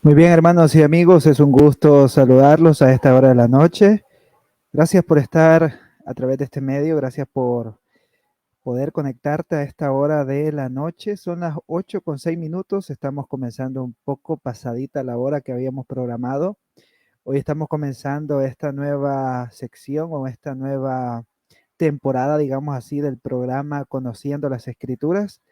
Muy bien, hermanos y amigos, es un gusto saludarlos a esta hora de la noche. Gracias por estar a través de este medio, gracias por poder conectarte a esta hora de la noche. Son las 8:06, estamos comenzando un poco pasadita la hora que habíamos programado. Hoy estamos comenzando esta nueva sección o esta nueva temporada, digamos así, del programa Conociendo las Escrituras.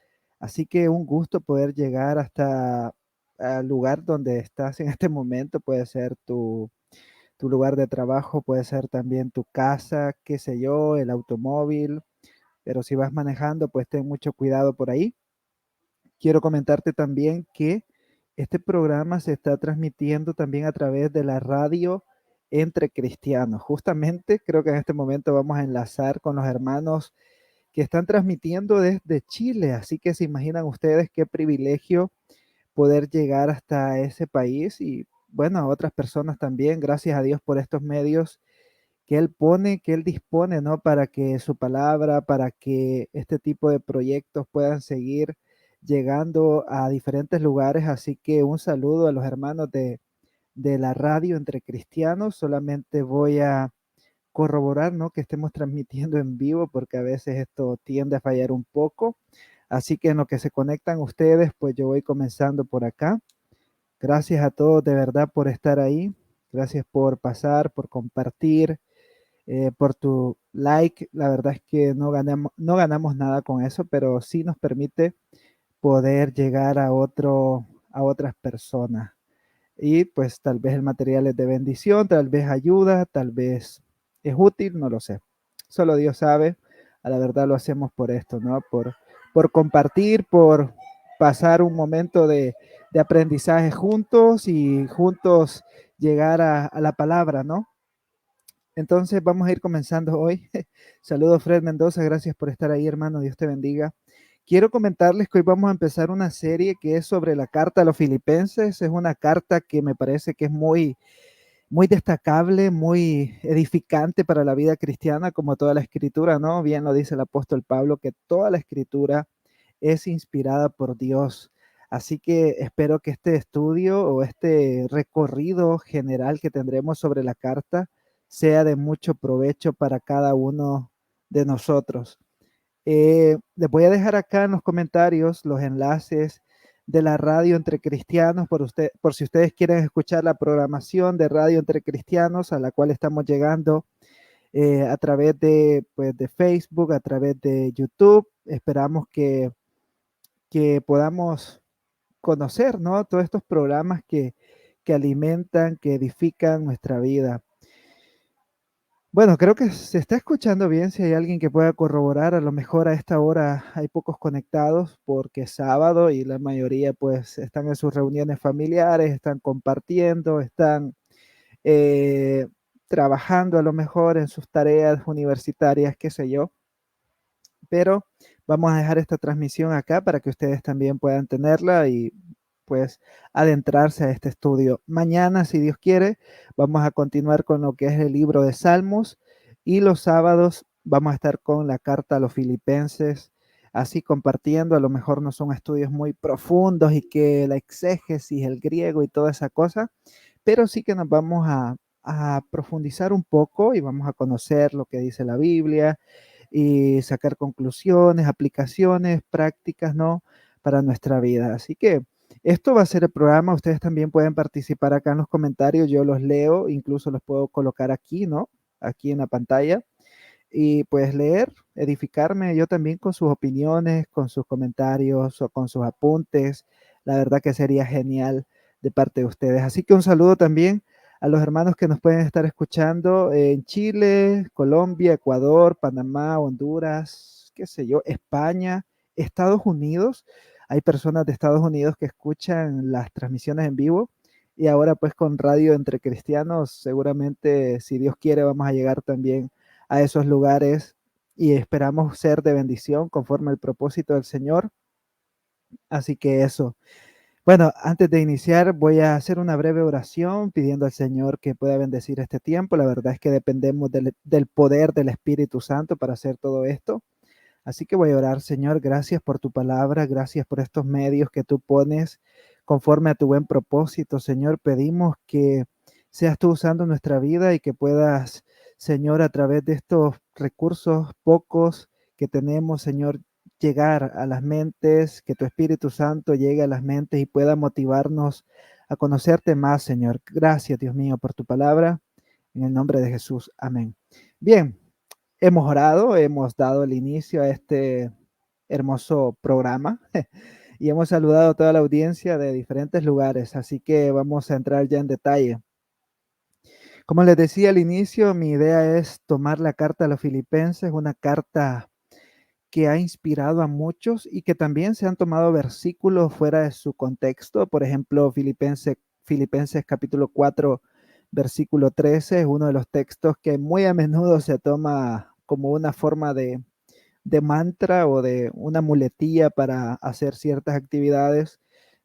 Así que un gusto poder llegar hasta al lugar donde estás en este momento. Puede ser tu lugar de trabajo, puede ser también tu casa, qué sé yo, el automóvil. Pero si vas manejando, pues ten mucho cuidado por ahí. Quiero comentarte también que este programa se está transmitiendo también a través de la radio Entre Cristianos. Justamente creo que en este momento vamos a enlazar con los hermanos que están transmitiendo desde Chile, así que se imaginan ustedes qué privilegio poder llegar hasta ese país y bueno, a otras personas también, gracias a Dios por estos medios que Él pone, que Él dispone, ¿no? Para que su palabra, para que este tipo de proyectos puedan seguir llegando a diferentes lugares. Así que un saludo a los hermanos de la radio Entre Cristianos. Solamente voy a corroborar, ¿no? Que estemos transmitiendo en vivo, porque a veces esto tiende a fallar un poco. Así que en lo que se conectan ustedes, pues yo voy comenzando por acá. Gracias a todos de verdad por estar ahí. Gracias por pasar, por compartir, por tu like. La verdad es que no ganamos nada con eso, pero sí nos permite poder llegar a otras personas. Y pues tal vez el material es de bendición, tal vez ayuda, tal vez es útil, no lo sé. Solo Dios sabe. A la verdad lo hacemos por esto, ¿no? Por compartir, por pasar un momento de aprendizaje juntos y juntos llegar a la palabra, ¿no? Entonces vamos a ir comenzando hoy. Saludos Fred Mendoza, gracias por estar ahí, hermano. Dios te bendiga. Quiero comentarles que hoy vamos a empezar una serie que es sobre la carta a los filipenses. Es una carta que me parece que es muy destacable, muy edificante para la vida cristiana, como toda la escritura, ¿no? Bien lo dice el apóstol Pablo, que toda la escritura es inspirada por Dios. Así que espero que este estudio o este recorrido general que tendremos sobre la carta sea de mucho provecho para cada uno de nosotros. Les voy a dejar acá en los comentarios los enlaces de la radio Entre Cristianos por si ustedes quieren escuchar la programación de Radio Entre Cristianos a la cual estamos llegando a través pues, de Facebook, a través de YouTube. Esperamos que podamos conocer, ¿no? Todos estos programas que alimentan, que edifican nuestra vida. Bueno, creo que se está escuchando bien. Si hay alguien que pueda corroborar, a lo mejor a esta hora hay pocos conectados porque es sábado y la mayoría pues están en sus reuniones familiares, están compartiendo, están eh, trabajando a lo mejor en sus tareas universitarias, qué sé yo. Pero vamos a dejar esta transmisión acá para que ustedes también puedan tenerla y pues adentrarse a este estudio. Mañana, si Dios quiere, vamos a continuar con lo que es el libro de Salmos y los sábados vamos a estar con la carta a los filipenses, así compartiendo. A lo mejor no son estudios muy profundos y que la exégesis, el griego y toda esa cosa, pero sí que nos vamos a profundizar un poco y vamos a conocer lo que dice la Biblia y sacar conclusiones, aplicaciones prácticas, ¿no? Para nuestra vida. Así que esto va a ser el programa. Ustedes también pueden participar acá en los comentarios. Yo los leo, incluso los puedo colocar aquí, ¿no? Aquí en la pantalla. Y pues leer, edificarme yo también con sus opiniones, con sus comentarios o con sus apuntes. La verdad que sería genial de parte de ustedes. Así que un saludo también a los hermanos que nos pueden estar escuchando en Chile, Colombia, Ecuador, Panamá, Honduras, qué sé yo, España, Estados Unidos. Hay personas de Estados Unidos que escuchan las transmisiones en vivo y ahora pues con Radio Entre Cristianos, seguramente si Dios quiere vamos a llegar también a esos lugares y esperamos ser de bendición conforme al propósito del Señor. Así que eso. Bueno, antes de iniciar voy a hacer una breve oración pidiendo al Señor que pueda bendecir este tiempo. La verdad es que dependemos del poder del Espíritu Santo para hacer todo esto. Así que voy a orar, Señor, gracias por tu palabra, gracias por estos medios que tú pones conforme a tu buen propósito. Señor, pedimos que seas tú usando nuestra vida y que puedas, Señor, a través de estos recursos pocos que tenemos, Señor, llegar a las mentes, que tu Espíritu Santo llegue a las mentes y pueda motivarnos a conocerte más, Señor. Gracias, Dios mío, por tu palabra. En el nombre de Jesús. Amén. Bien, hemos orado, hemos dado el inicio a este hermoso programa y hemos saludado a toda la audiencia de diferentes lugares, así que vamos a entrar ya en detalle. Como les decía al inicio, mi idea es tomar la carta a los filipenses, una carta que ha inspirado a muchos y que también se han tomado versículos fuera de su contexto. Por ejemplo, Filipenses capítulo 4, versículo 13 es uno de los textos que muy a menudo se toma como una forma de mantra o de una muletilla para hacer ciertas actividades.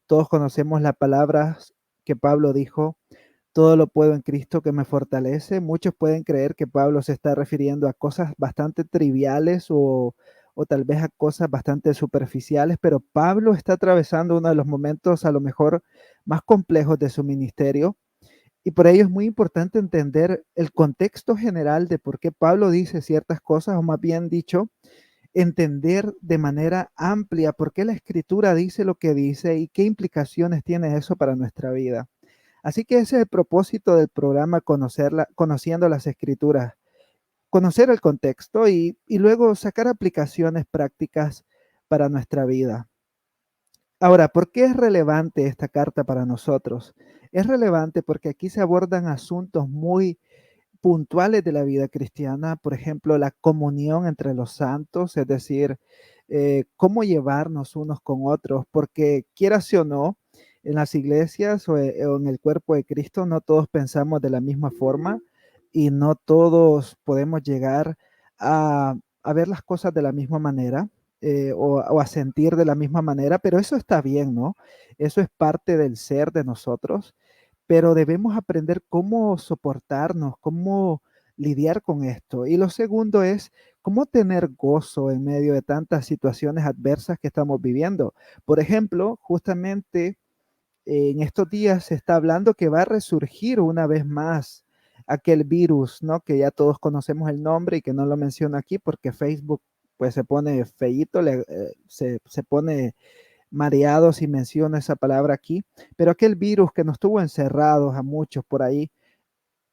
Todos conocemos las palabras que Pablo dijo: todo lo puedo en Cristo que me fortalece. Muchos pueden creer que Pablo se está refiriendo a cosas bastante triviales o tal vez a cosas bastante superficiales, pero Pablo está atravesando uno de los momentos a lo mejor más complejos de su ministerio, y por ello es muy importante entender el contexto general de por qué Pablo dice ciertas cosas, o más bien dicho, entender de manera amplia por qué la escritura dice lo que dice y qué implicaciones tiene eso para nuestra vida. Así que ese es el propósito del programa, conociendo las escrituras, conocer el contexto y luego sacar aplicaciones prácticas para nuestra vida. Ahora, ¿por qué es relevante esta carta para nosotros? Es relevante porque aquí se abordan asuntos muy puntuales de la vida cristiana, por ejemplo, la comunión entre los santos, es decir, cómo llevarnos unos con otros, porque quieras o no, en las iglesias o en el cuerpo de Cristo, no todos pensamos de la misma forma y no todos podemos llegar a ver las cosas de la misma manera. O a sentir de la misma manera, pero eso está bien, ¿no? Eso es parte del ser de nosotros, pero debemos aprender cómo soportarnos, cómo lidiar con esto. Y lo segundo es cómo tener gozo en medio de tantas situaciones adversas que estamos viviendo. Por ejemplo, justamente en estos días se está hablando que va a resurgir una vez más aquel virus, ¿no? Que ya todos conocemos el nombre y que no lo menciono aquí porque Facebook pues se pone feíto, se pone mareado si menciono esa palabra aquí, pero aquel virus que nos tuvo encerrados a muchos por ahí,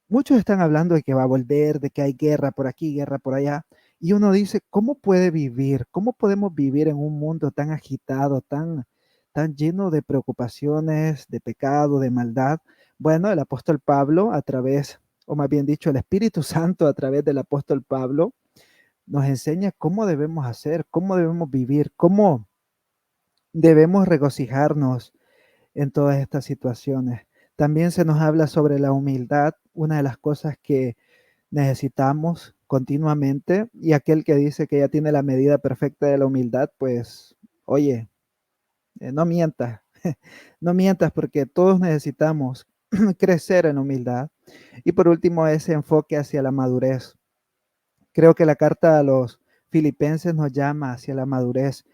muchos están hablando de que va a volver, de que hay guerra por aquí, guerra por allá, y uno dice, ¿cómo puede vivir? ¿Cómo podemos vivir en un mundo tan agitado, tan lleno de preocupaciones, de pecado, de maldad? Bueno, el apóstol Pablo, a través, o más bien dicho, el Espíritu Santo a través del apóstol Pablo, nos enseña cómo debemos hacer, cómo debemos vivir, cómo debemos regocijarnos en todas estas situaciones. También se nos habla sobre la humildad, una de las cosas que necesitamos continuamente, y aquel que dice que ya tiene la medida perfecta de la humildad, pues, oye, no mientas, no mientas porque todos necesitamos crecer en humildad. Y por último, ese enfoque hacia la madurez. Creo que la carta a los filipenses nos llama hacia la madurez.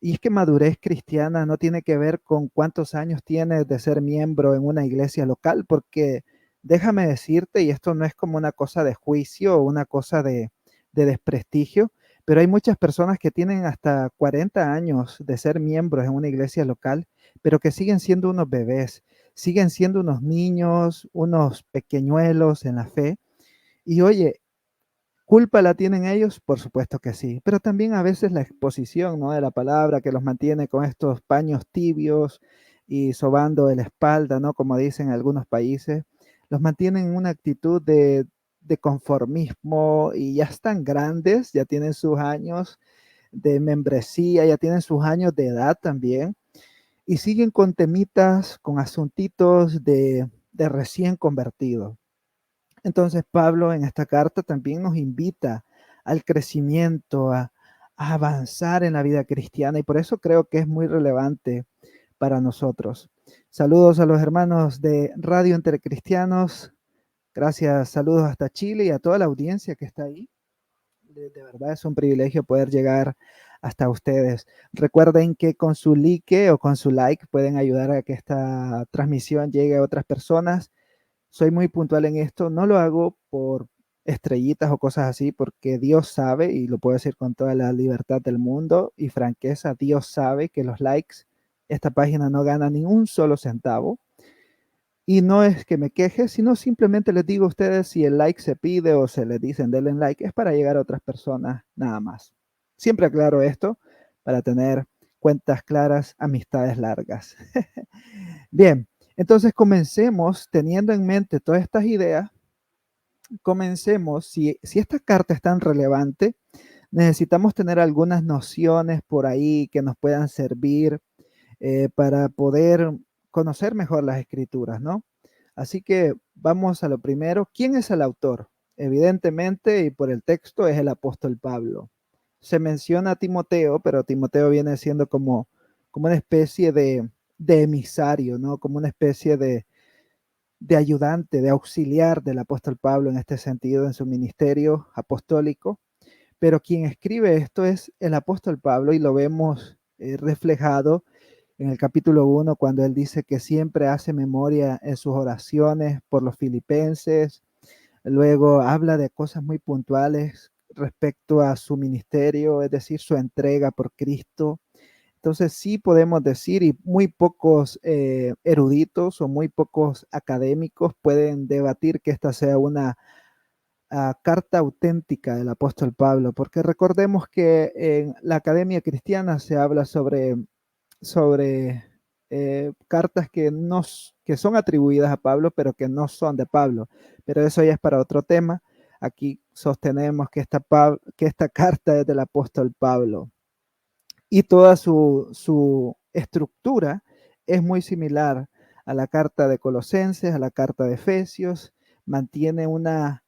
Y es que madurez cristiana no tiene que ver con cuántos años tienes de ser miembro en una iglesia local, porque déjame decirte, y esto no es como una cosa de juicio o una cosa de desprestigio, pero hay muchas personas que tienen hasta 40 años de ser miembros en una iglesia local, pero que siguen siendo unos bebés, siguen siendo unos niños, unos pequeñuelos en la fe. Y oye, ¿culpa la tienen ellos? Por supuesto que sí, pero también a veces la exposición, ¿no?, de la palabra que los mantiene con estos paños tibios y sobando la espalda, ¿no?, como dicen en algunos países, los mantienen en una actitud de conformismo y ya están grandes, ya tienen sus años de membresía, ya tienen sus años de edad también y siguen con temitas, con asuntitos de recién convertidos. Entonces Pablo en esta carta también nos invita al crecimiento, a avanzar en la vida cristiana y por eso creo que es muy relevante para nosotros. Saludos a los hermanos de Radio Entre Cristianos. Gracias, saludos hasta Chile y a toda la audiencia que está ahí. De verdad es un privilegio poder llegar hasta ustedes. Recuerden que con su like o con su like pueden ayudar a que esta transmisión llegue a otras personas. Soy muy puntual en esto, no lo hago por estrellitas o cosas así, porque Dios sabe, y lo puedo decir con toda la libertad del mundo y franqueza, Dios sabe que los likes, esta página no gana ni un solo centavo. Y no es que me queje, sino simplemente les digo a ustedes si el like se pide o se les dicen denle like, es para llegar a otras personas nada más. Siempre aclaro esto para tener cuentas claras, amistades largas. Bien, entonces comencemos teniendo en mente todas estas ideas. Comencemos, si esta carta es tan relevante, necesitamos tener algunas nociones por ahí que nos puedan servir para poder conocer mejor las escrituras, ¿no? Así que vamos a lo primero. ¿Quién es el autor? Evidentemente, y por el texto, es el apóstol Pablo. Se menciona a Timoteo, pero Timoteo viene siendo como una especie de emisario, ¿no? Como una especie de ayudante, de auxiliar del apóstol Pablo en este sentido, en su ministerio apostólico. Pero quien escribe esto es el apóstol Pablo y lo vemos reflejado en el capítulo 1 cuando él dice que siempre hace memoria en sus oraciones por los filipenses. Luego habla de cosas muy puntuales respecto a su ministerio, es decir, su entrega por Cristo. Entonces sí podemos decir, y muy pocos eruditos o muy pocos académicos pueden debatir que esta sea una carta auténtica del apóstol Pablo, porque recordemos que en la Academia Cristiana se habla sobre cartas que son atribuidas a Pablo, pero que no son de Pablo. Pero eso ya es para otro tema. Aquí sostenemos que esta carta es del apóstol Pablo y toda su estructura es muy similar a la carta de Colosenses, a la carta de Efesios, mantiene una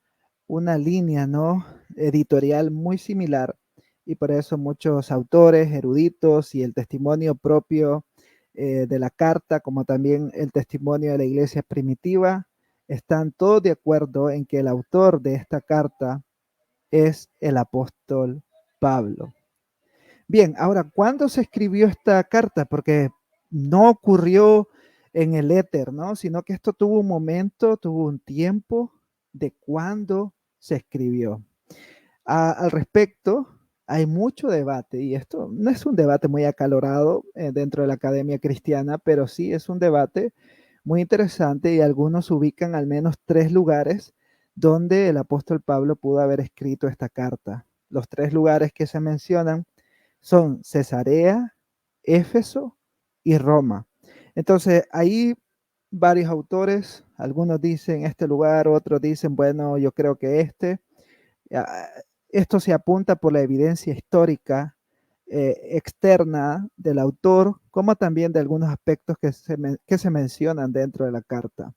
línea, ¿no? Editorial muy similar y por eso muchos autores, eruditos y el testimonio propio de la carta, como también el testimonio de la iglesia primitiva, están todos de acuerdo en que el autor de esta carta es el apóstol Pablo. Bien, ahora, ¿cuándo se escribió esta carta? Porque no ocurrió en el éter, ¿no? Sino que esto tuvo un momento, tuvo un tiempo de cuándo se escribió. Al respecto, hay mucho debate, y esto no es un debate muy acalorado dentro de la academia cristiana, pero sí es un debate muy interesante y algunos ubican al menos tres lugares donde el apóstol Pablo pudo haber escrito esta carta. Los tres lugares que se mencionan son Cesarea, Éfeso y Roma. Entonces, ahí varios autores, algunos dicen este lugar, otros dicen, bueno, yo creo que este. Ah, Esto se apunta por la evidencia histórica externa del autor, como también de algunos aspectos que se mencionan dentro de la carta.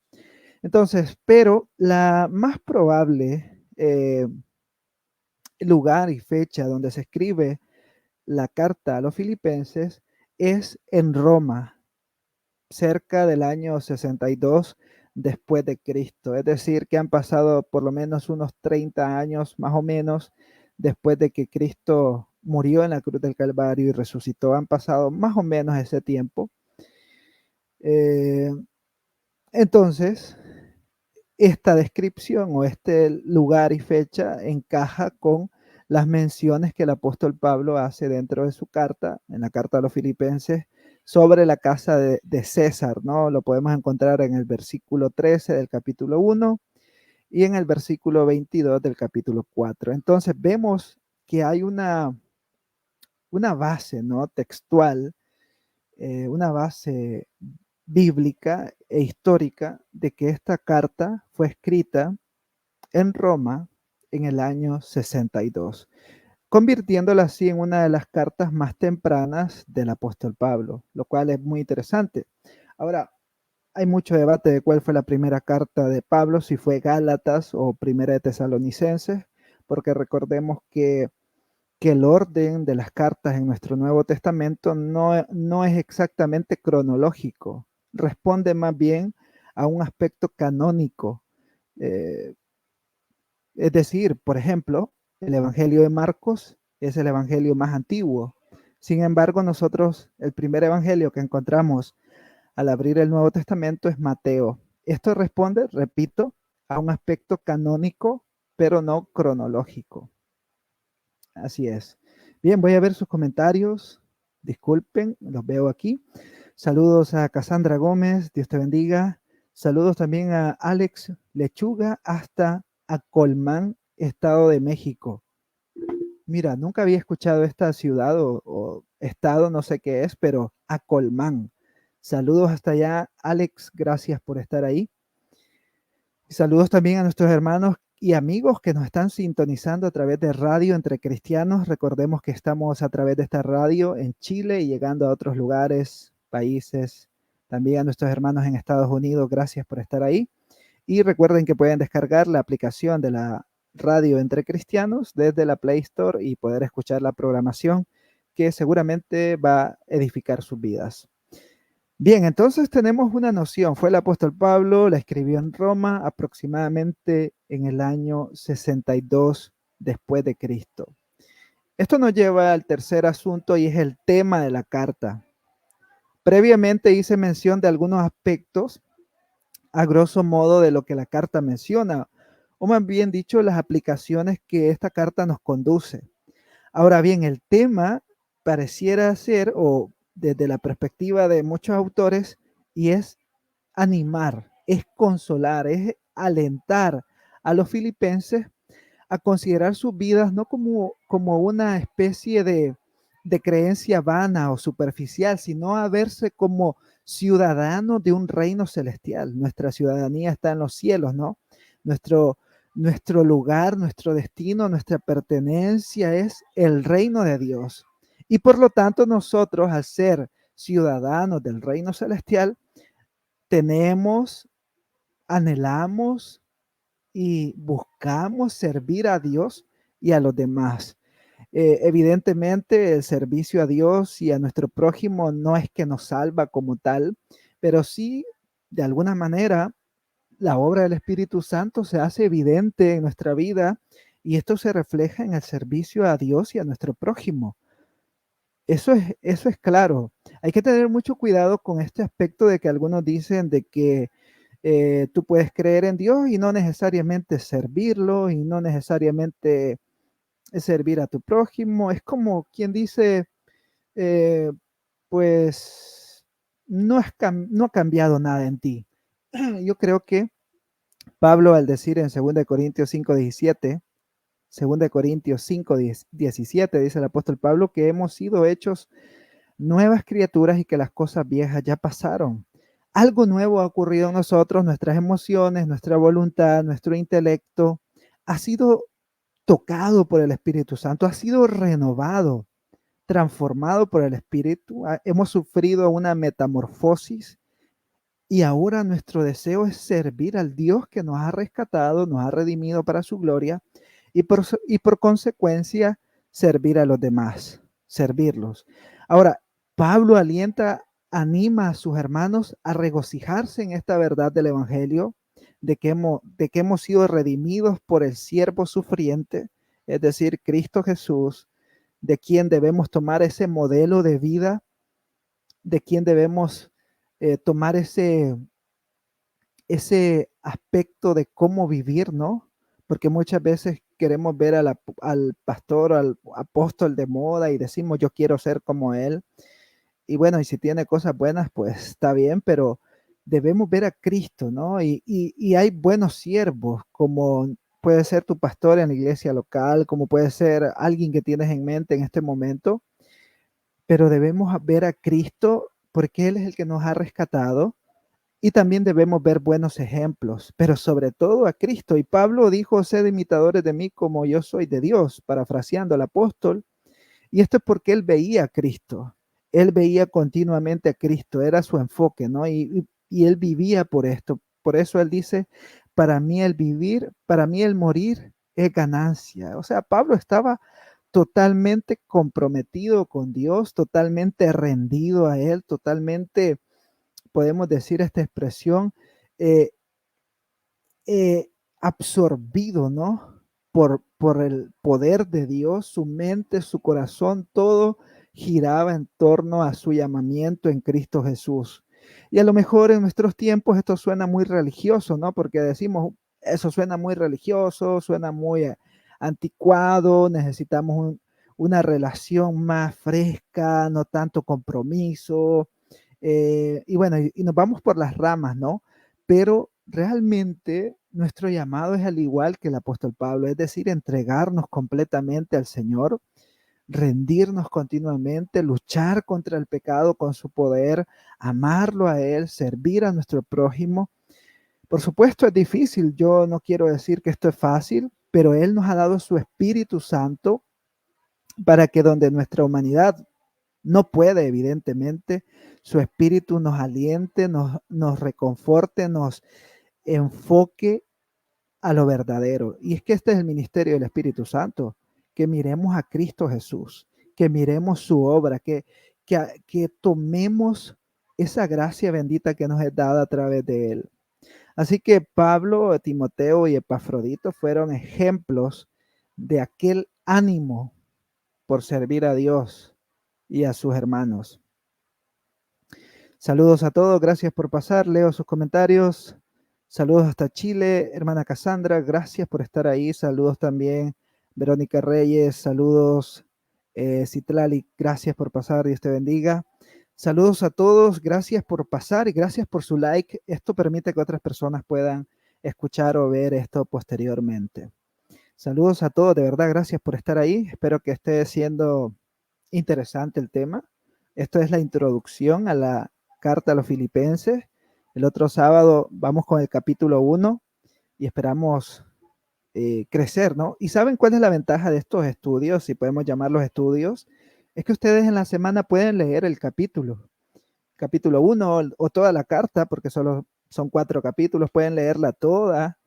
Entonces, pero la más probable lugar y fecha donde se escribe la carta a los filipenses es en Roma, cerca del año 62 después de Cristo. Es decir, que han pasado por lo menos unos 30 años más o menos después de que Cristo murió en la cruz del Calvario y resucitó. Han pasado más o menos ese tiempo. Eh, entonces, esta descripción o este lugar y fecha encaja con las menciones que el apóstol Pablo hace dentro de su carta, en la carta a los filipenses, sobre la casa de César, ¿no? Lo podemos encontrar en el versículo 13 del capítulo 1 y en el versículo 22 del capítulo 4. Entonces vemos que hay una base, ¿no? Textual, una base bíblica e histórica de que esta carta fue escrita en Roma en el año 62, convirtiéndola así en una de las cartas más tempranas del apóstol Pablo, lo cual es muy interesante. Ahora, hay mucho debate de cuál fue la primera carta de Pablo, si fue Gálatas o Primera de Tesalonicenses, porque recordemos que el orden de las cartas en nuestro Nuevo Testamento no es exactamente cronológico, responde más bien a un aspecto canónico. Eh, es decir, por ejemplo, el Evangelio de Marcos es el Evangelio más antiguo, Sin embargo, nosotros, el primer evangelio que encontramos al abrir el Nuevo Testamento es Mateo. Esto responde, repito, a un aspecto canónico, pero no cronológico. Así es. Bien, voy a ver sus comentarios. Disculpen, los veo aquí. Saludos a Cassandra Gómez, Dios te bendiga. Saludos también a Alex Lechuga hasta a Colmán, Estado de México. Mira, nunca había escuchado esta ciudad o estado, no sé qué es, pero a Colmán. Saludos hasta allá, Alex, gracias por estar ahí. Y saludos también a nuestros hermanos y amigos que nos están sintonizando a través de Radio Entre Cristianos. Recordemos que estamos a través de esta radio en Chile y llegando a otros lugares, países, también a nuestros hermanos en Estados Unidos. Gracias por estar ahí. Y recuerden que pueden descargar la aplicación de la Radio Entre Cristianos desde la Play Store y poder escuchar la programación que seguramente va a edificar sus vidas. Bien, entonces tenemos una noción. Fue el apóstol Pablo, la escribió en Roma aproximadamente en el año 62 después de Cristo. Esto nos lleva al tercer asunto y es el tema de la carta. Previamente hice mención de algunos aspectos, a grosso modo, de lo que la carta menciona, o más bien dicho, las aplicaciones que esta carta nos conduce. Ahora bien, el tema pareciera ser, o desde la perspectiva de muchos autores, y es animar, es consolar, es alentar a los filipenses a considerar sus vidas no como una especie de creencia vana o superficial, sino a verse como ciudadanos de un reino celestial. Nuestra ciudadanía está en los cielos, ¿no? Nuestro, nuestro lugar, nuestro destino, nuestra pertenencia es el reino de Dios. Y por lo tanto nosotros, al ser ciudadanos del reino celestial, tenemos, anhelamos y buscamos servir a Dios y a los demás. Evidentemente, el servicio a Dios y a nuestro prójimo no es que nos salva como tal, pero sí, de alguna manera, la obra del Espíritu Santo se hace evidente en nuestra vida y esto se refleja en el servicio a Dios y a nuestro prójimo. Eso es claro. Hay que tener mucho cuidado con este aspecto de que algunos dicen de que tú puedes creer en Dios y no necesariamente servirlo y no necesariamente servir a tu prójimo. Es como quien dice, eh, pues no ha cambiado nada en ti. Yo creo que Pablo al decir en 2 Corintios 5:17, 2 Corintios 5:17, dice el apóstol Pablo que hemos sido hechos nuevas criaturas y que las cosas viejas ya pasaron. Algo nuevo ha ocurrido en nosotros, nuestras emociones, nuestra voluntad, nuestro intelecto ha sido tocado por el Espíritu Santo, ha sido renovado, transformado por el Espíritu. Hemos sufrido una metamorfosis y ahora nuestro deseo es servir al Dios que nos ha rescatado, nos ha redimido para su gloria y por consecuencia servir a los demás, servirlos. Ahora, Pablo anima a sus hermanos a regocijarse en esta verdad del Evangelio, de que hemos sido redimidos por el siervo sufriente, es decir, Cristo Jesús, de quien debemos tomar ese modelo de vida, de quien debemos tomar ese aspecto de cómo vivir, ¿no? Porque muchas veces queremos ver al pastor, al apóstol de moda y decimos, yo quiero ser como él. Y bueno, y si tiene cosas buenas, pues está bien, pero debemos ver a Cristo, ¿no? Y hay buenos siervos, como puede ser tu pastor en la iglesia local, como puede ser alguien que tienes en mente en este momento, pero debemos ver a Cristo porque Él es el que nos ha rescatado y también debemos ver buenos ejemplos, pero sobre todo a Cristo. Y Pablo dijo, sed imitadores de mí como yo soy de Dios, parafraseando al apóstol. Y esto es porque él veía a Cristo. Él veía continuamente a Cristo, era su enfoque, ¿no? Y él vivía por esto. Por eso él dice, para mí el vivir, para mí el morir es ganancia. O sea, Pablo estaba totalmente comprometido con Dios, totalmente rendido a Él, totalmente, podemos decir esta expresión, eh, absorbido, ¿no? Por el poder de Dios, su mente, su corazón, todo giraba en torno a su llamamiento en Cristo Jesús. Y a lo mejor en nuestros tiempos esto suena muy religioso, ¿no? Porque decimos, eso suena muy religioso, suena muy anticuado, necesitamos una relación más fresca, no tanto compromiso. Y bueno, y nos vamos por las ramas, ¿no? Pero realmente nuestro llamado es al igual que el apóstol Pablo, es decir, entregarnos completamente al Señor, rendirnos continuamente, luchar contra el pecado con su poder, amarlo a Él, servir a nuestro prójimo. Por supuesto es difícil, yo no quiero decir que esto es fácil, pero Él nos ha dado su Espíritu Santo para que donde nuestra humanidad no puede, evidentemente, su Espíritu nos aliente, nos reconforte, nos enfoque a lo verdadero. Y es que este es el ministerio del Espíritu Santo, que miremos a Cristo Jesús, que miremos su obra, que tomemos esa gracia bendita que nos es dada a través de él. Así que Pablo, Timoteo y Epafrodito fueron ejemplos de aquel ánimo por servir a Dios y a sus hermanos. Saludos a todos, gracias por pasar, leo sus comentarios. Saludos hasta Chile, hermana Cassandra, gracias por estar ahí. Saludos también, Verónica Reyes, saludos, Citlali, gracias por pasar, Dios te bendiga. Saludos a todos, gracias por pasar y gracias por su like. Esto permite que otras personas puedan escuchar o ver esto posteriormente. Saludos a todos, de verdad, gracias por estar ahí. Espero que esté siendo interesante el tema. Esto es la introducción a la carta a los filipenses. El otro sábado vamos con el capítulo 1 y esperamos crecer, ¿no? ¿Y saben cuál es la ventaja de estos estudios, si podemos llamarlos estudios? Es que ustedes en la semana pueden leer el capítulo 1 o toda la carta, porque solo son 4 capítulos, pueden leerla toda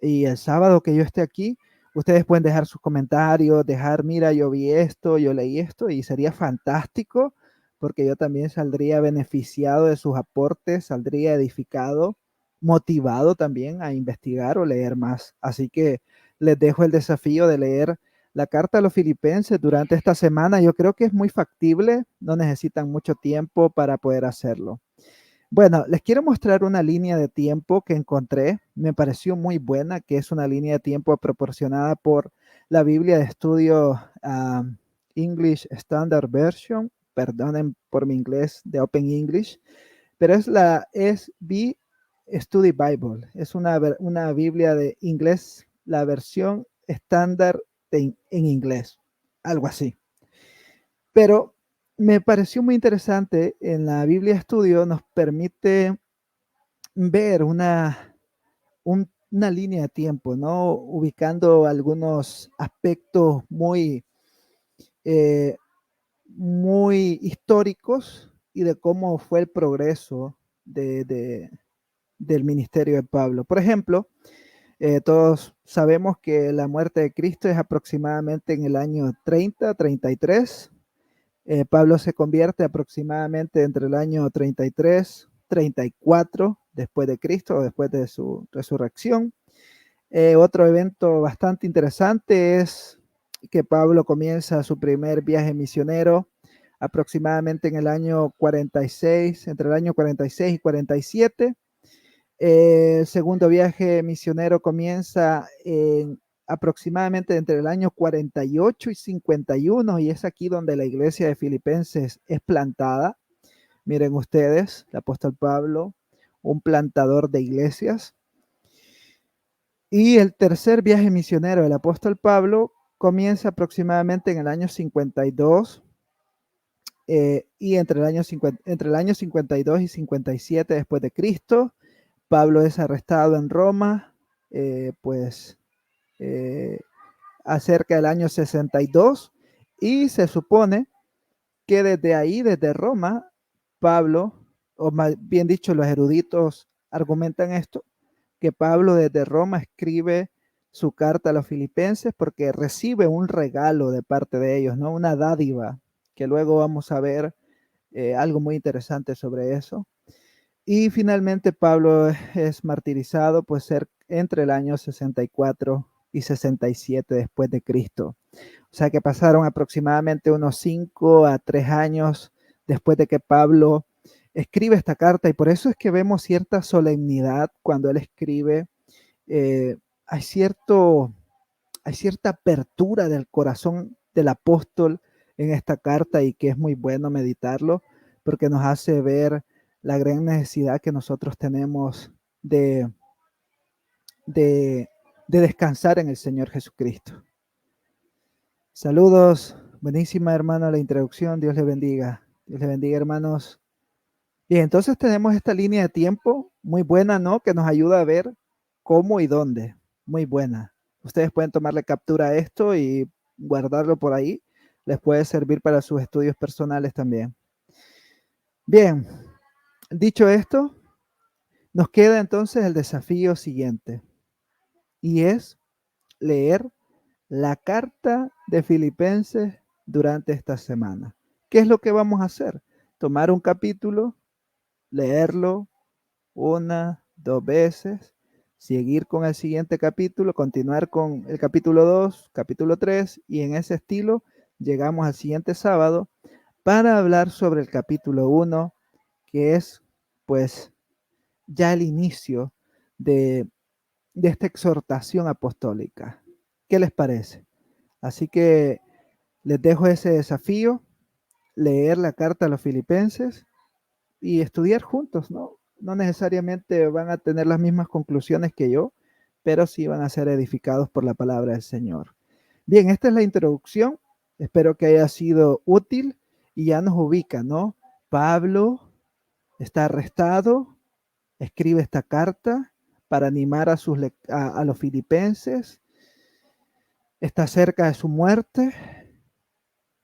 y el sábado que yo esté aquí, ustedes pueden dejar sus comentarios, dejar, mira, yo vi esto, yo leí esto, y sería fantástico porque yo también saldría beneficiado de sus aportes, saldría edificado, motivado también a investigar o leer más. Así que les dejo el desafío de leer la carta a los filipenses durante esta semana. Yo creo que es muy factible, no necesitan mucho tiempo para poder hacerlo. Bueno, les quiero mostrar una línea de tiempo que encontré, me pareció muy buena, que es una línea de tiempo proporcionada por la Biblia de estudio English Standard Version, perdonen por mi inglés de Open English, pero es la SB Study Bible, es una Biblia de inglés, la versión estándar en inglés, algo así. Pero me pareció muy interesante, en la Biblia Estudio nos permite ver una línea de tiempo, ¿no? Ubicando algunos aspectos eh, muy históricos y de cómo fue el progreso del ministerio de Pablo. Por ejemplo, todos sabemos que la muerte de Cristo es aproximadamente en el año 33. Pablo se convierte aproximadamente entre el año 33, 34 después de Cristo, o después de su resurrección. Otro evento bastante interesante es que Pablo comienza su primer viaje misionero aproximadamente en el año 46, entre el año 46 y 47. El segundo viaje misionero comienza en aproximadamente entre el año 48 y 51 y es aquí donde la iglesia de Filipenses es plantada. Miren ustedes, el apóstol Pablo, un plantador de iglesias. Y el tercer viaje misionero del apóstol Pablo comienza aproximadamente en el año 52 y entre el año 52 y 57 después de Cristo. Pablo es arrestado en Roma, pues eh, acerca del año 62 y se supone que desde ahí, desde Roma, Pablo, o más bien dicho, los eruditos argumentan esto, que Pablo desde Roma escribe su carta a los filipenses porque recibe un regalo de parte de ellos, ¿no? Una dádiva, que luego vamos a ver algo muy interesante sobre eso. Y finalmente Pablo es martirizado pues entre el año 64 y 67 después de Cristo. O sea que pasaron aproximadamente unos 5 a 3 años después de que Pablo escribe esta carta, y por eso es que vemos cierta solemnidad cuando él escribe. eh, hay, hay cierta apertura del corazón del apóstol en esta carta, y que es muy bueno meditarlo porque nos hace ver la gran necesidad que nosotros tenemos de, de, de descansar en el Señor Jesucristo. Saludos, buenísima hermano la introducción, Dios le bendiga. Dios le bendiga, hermanos. Y entonces tenemos esta línea de tiempo muy buena, ¿no? Que nos ayuda a ver cómo y dónde. Muy buena. Ustedes pueden tomarle captura a esto y guardarlo por ahí. Les puede servir para sus estudios personales también. Bien, dicho esto, nos queda entonces el desafío siguiente, y es leer la carta de Filipenses durante esta semana. ¿Qué es lo que vamos a hacer? Tomar un capítulo, leerlo una, dos veces, seguir con el siguiente capítulo, continuar con el capítulo 2, capítulo 3, y en ese estilo llegamos al siguiente sábado para hablar sobre el capítulo 1, que es pues ya el inicio de, de esta exhortación apostólica. ¿Qué les parece? Así que les dejo ese desafío, leer la carta a los filipenses y estudiar juntos, ¿no? No necesariamente van a tener las mismas conclusiones que yo, pero sí van a ser edificados por la palabra del Señor. Bien, esta es la introducción. Espero que haya sido útil y ya nos ubica, ¿no? Pablo está arrestado, escribe esta carta para animar a los filipenses, está cerca de su muerte,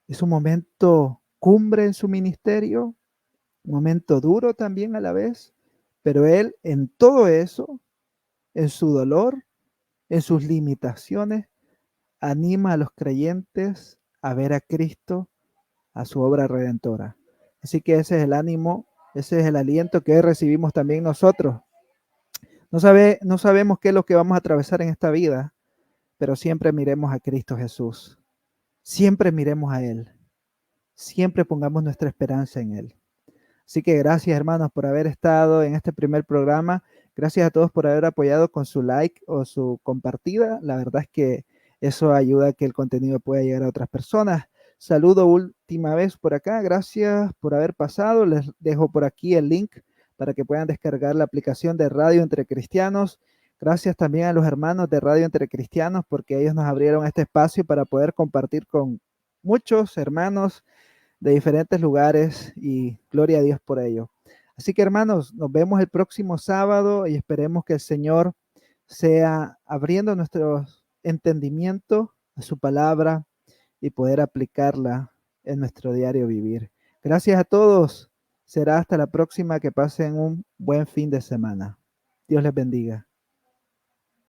es un momento cumbre en su ministerio, un momento duro también a la vez, pero él en todo eso, en su dolor, en sus limitaciones, anima a los creyentes a ver a Cristo, a su obra redentora. Así que ese es el ánimo, ese es el aliento que hoy recibimos también nosotros. No sabemos qué es lo que vamos a atravesar en esta vida, pero siempre miremos a Cristo Jesús. Siempre miremos a Él. Siempre pongamos nuestra esperanza en Él. Así que gracias, hermanos, por haber estado en este primer programa. Gracias a todos por haber apoyado con su like o su compartida. La verdad es que eso ayuda a que el contenido pueda llegar a otras personas. Saludo última vez por acá. Gracias por haber pasado. Les dejo por aquí el link para que puedan descargar la aplicación de Radio Entre Cristianos. Gracias también a los hermanos de Radio Entre Cristianos, porque ellos nos abrieron este espacio para poder compartir con muchos hermanos de diferentes lugares, y gloria a Dios por ello. Así que, hermanos, nos vemos el próximo sábado y esperemos que el Señor sea abriendo nuestro entendimiento a su palabra y poder aplicarla en nuestro diario vivir. Gracias a todos. Será hasta la próxima. Que pasen un buen fin de semana. Dios les bendiga.